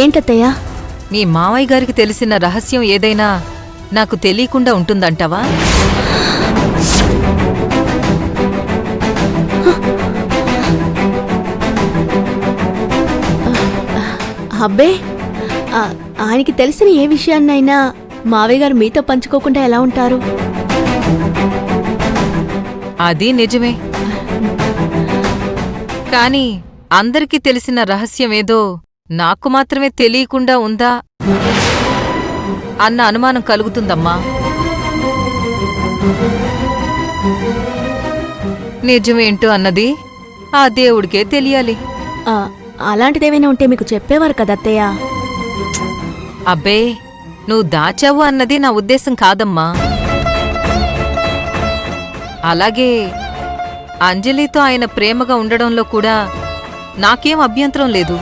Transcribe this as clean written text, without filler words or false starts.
ఏంటత్తయ్యా? నీ మావయ్య గారికి తెలిసిన రహస్యం ఏదైనా నాకు తెలియకుండా ఉంటుందంటావా? అబ్బే, ఆయనకి తెలిసిన ఏ విషయాన్నైనా మావయ్య గారు మీతో పంచుకోకుండా ఎలా ఉంటారు? అది నిజమే. కాని అందరికీ తెలిసిన రహస్యమేదో నాకు మాత్రమే తెలియకుండా ఉందా అన్న అనుమానం కలుగుతుందమ్మా. నిజమేంటో అన్నది ఆ దేవుడికే తెలియాలి. అలాంటిదేమైనా ఉంటే మీకు చెప్పేవారు కదా అత్తయ్య. అబ్బే, నువ్వు దాచావు అన్నది నా ఉద్దేశం కాదమ్మా. అలాగే అంజలితో ఆయన ప్రేమగా ఉండడంలో కూడా నాకేం అభ్యంతరం లేదు.